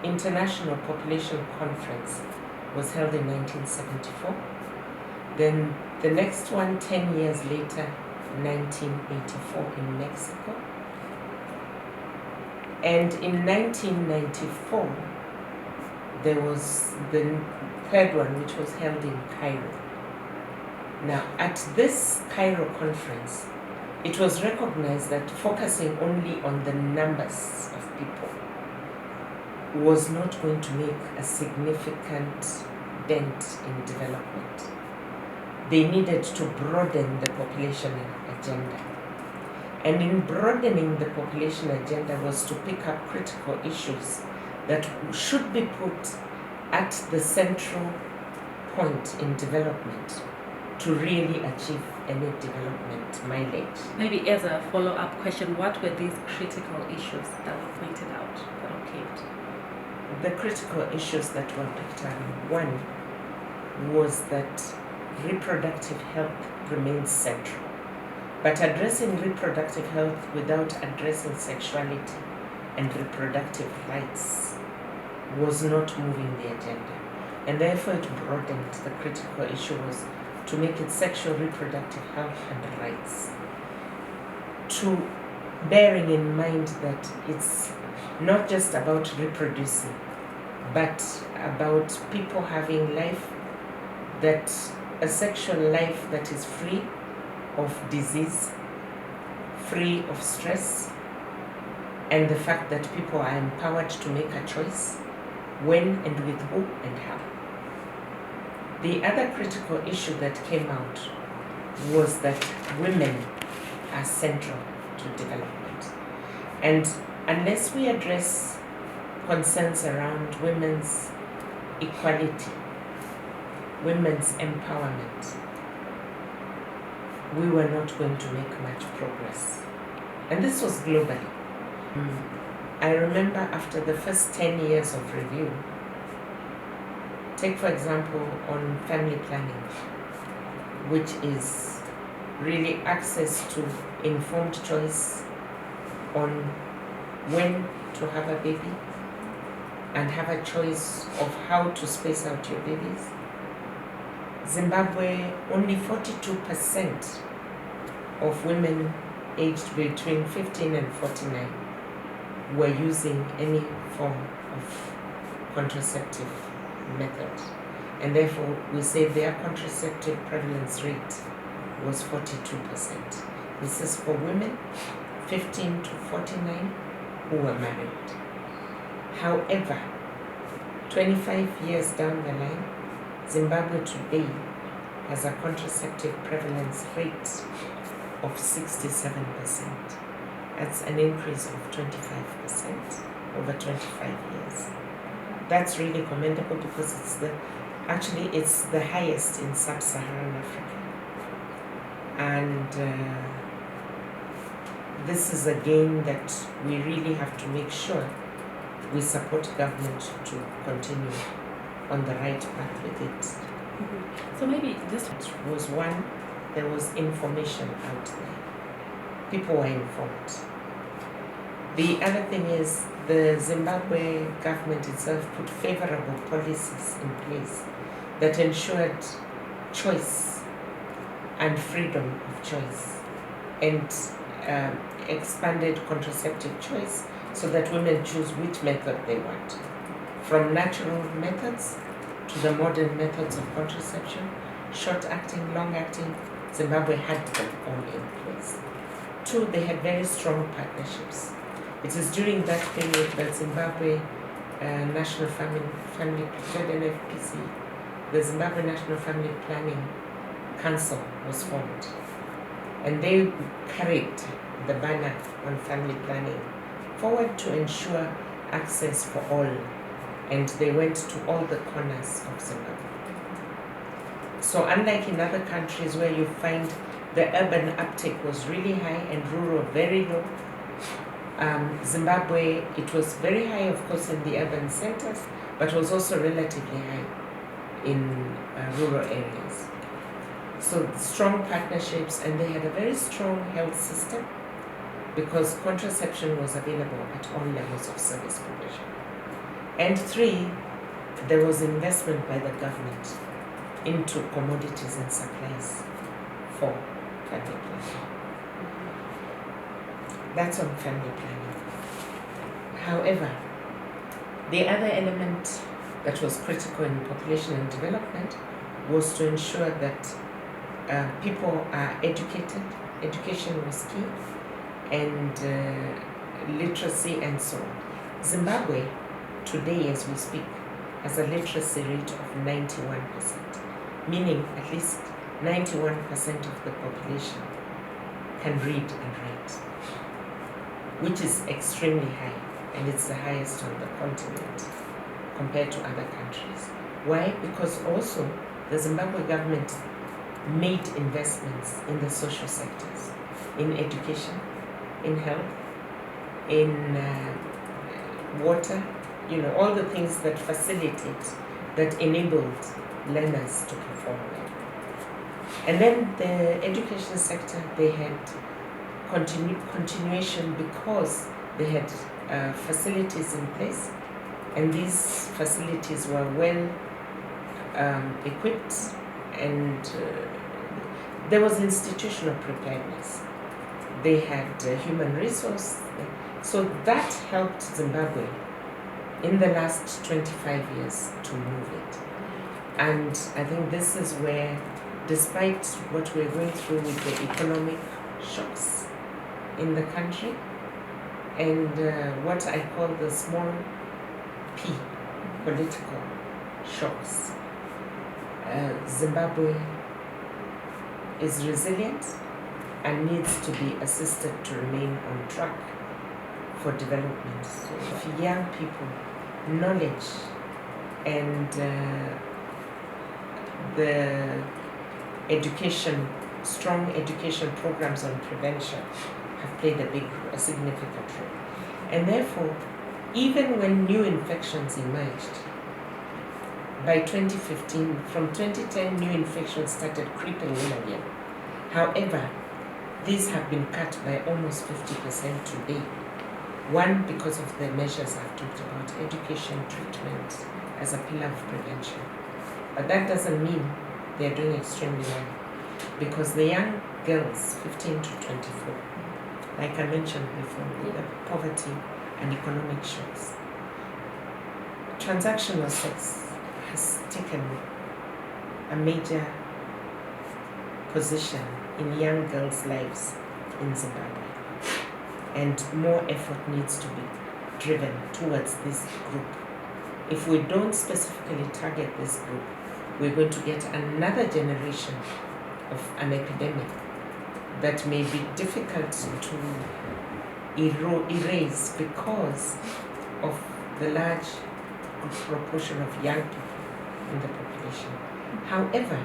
International Population Conference was held in 1974. Then the next one, 10 years later, 1984 in Mexico. And in 1994, there was the third one, which was held in Cairo. Now, at this Cairo conference, it was recognized that focusing only on the numbers of people was not going to make a significant dent in development. They needed to broaden the population agenda. And in broadening the population agenda was to pick up critical issues that should be put at the central point in development to really achieve any development mileage. Maybe as a follow-up question, what were these critical issues that were pointed out, that were picked? The critical issues that were picked up, one was that reproductive health remains central. But addressing reproductive health without addressing sexuality and reproductive rights was not moving the agenda. And therefore it broadened. The critical issue was to make it sexual reproductive health and rights. To bearing in mind that it's not just about reproducing, but about people having life, that a sexual life that is free of disease, free of stress, and the fact that people are empowered to make a choice when and with who and how. The other critical issue that came out was that women are central to development. And unless we address concerns around women's equality, women's empowerment, we were not going to make much progress. And this was globally. I remember after the first 10 years of review, take for example on family planning, which is really access to informed choice on when to have a baby and have a choice of how to space out your babies. Zimbabwe, only 42% of women aged between 15 and 49 were using any form of contraceptive method. And therefore, we say their contraceptive prevalence rate was 42%. This is for women 15 to 49 who were married. However, 25 years down the line, Zimbabwe today has a contraceptive prevalence rate of 67%. That's an increase of 25% over 25 years. That's really commendable because it's the highest in sub-Saharan Africa. And this is a gain that we really have to make sure we support government to continue on the right path with it. So maybe this was one, there was information out there. People were informed. The other thing is the Zimbabwe government itself put favorable policies in place that ensured choice and freedom of choice and expanded contraceptive choice so that women choose which method they want. From natural methods to the modern methods of contraception, short-acting, long-acting, Zimbabwe had them all in place. Two, they had very strong partnerships. It is during that period that Zimbabwe National Family ZNFPC, the Zimbabwe National Family Planning Council was formed. And they carried the banner on family planning forward to ensure access for all. And they went to all the corners of Zimbabwe. So unlike in other countries where you find the urban uptake was really high and rural very low, Zimbabwe, it was very high, of course, in the urban centers, but was also relatively high in rural areas. So strong partnerships, and they had a very strong health system because contraception was available at all levels of service provision. And 3, there was investment by the government into commodities and supplies for family planning. That's on family planning. However, the other element that was critical in population and development was to ensure that people are educated. Education was key, and literacy and so on. Zimbabwe, today as we speak, has a literacy rate of 91%, meaning at least 91% of the population can read and write, which is extremely high, and it's the highest on the continent compared to other countries. Why? Because also the Zimbabwe government made investments in the social sectors, in education, in health, in water, all the things that facilitate, that enabled learners to perform well. And then the education sector, they had continuation because they had facilities in place, and these facilities were well equipped, and there was institutional preparedness. They had human resource, so that helped Zimbabwe in the last 25 years to move it. And I think this is where, despite what we're going through with the economic shocks in the country, and what I call the small p, political shocks, Zimbabwe is resilient and needs to be assisted to remain on track for development. So for young people, knowledge and the education, strong education programs on prevention have played a significant role. And therefore, even when new infections emerged, by 2015, from 2010, new infections started creeping in again. However, these have been cut by almost 50% today. One, because of the measures I've talked about, education, treatment as a pillar of prevention. But that doesn't mean they're doing extremely well, because the young girls, 15 to 24, like I mentioned before, the poverty and economic shocks. Transactional sex has taken a major position in young girls' lives in Zimbabwe, and more effort needs to be driven towards this group. If we don't specifically target this group, we're going to get another generation of an epidemic that may be difficult to erase because of the large proportion of young people in the population. However,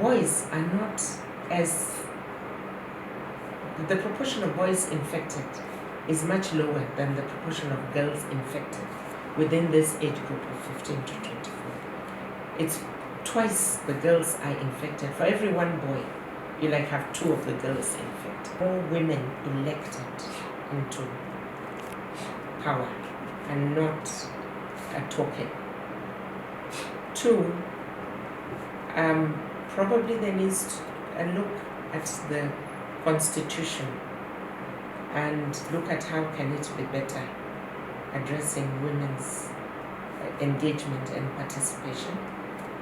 boys are not as, the proportion of boys infected is much lower than the proportion of girls infected within this age group of 15 to 24. It's twice the girls are infected. For every one boy, you have 2 of the girls infected. More women elected into power and not a token. 2, probably there needs a look at the constitution and look at how can it be better addressing women's engagement and participation,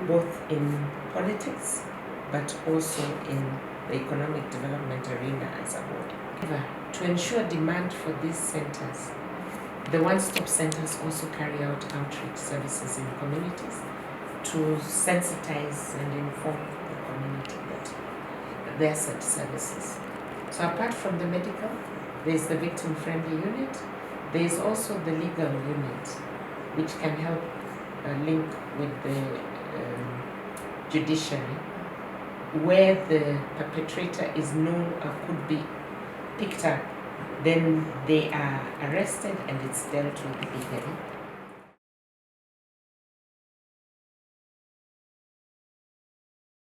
both in politics but also in the economic development arena as a whole. To ensure demand for these centers, the one-stop centers also carry out outreach services in communities to sensitize and inform the community that there are such services. So apart from the medical, there is the victim-friendly unit. There is also the legal unit, which can help link with the judiciary, where the perpetrator is known or could be picked up, then they are arrested and it's dealt with legally.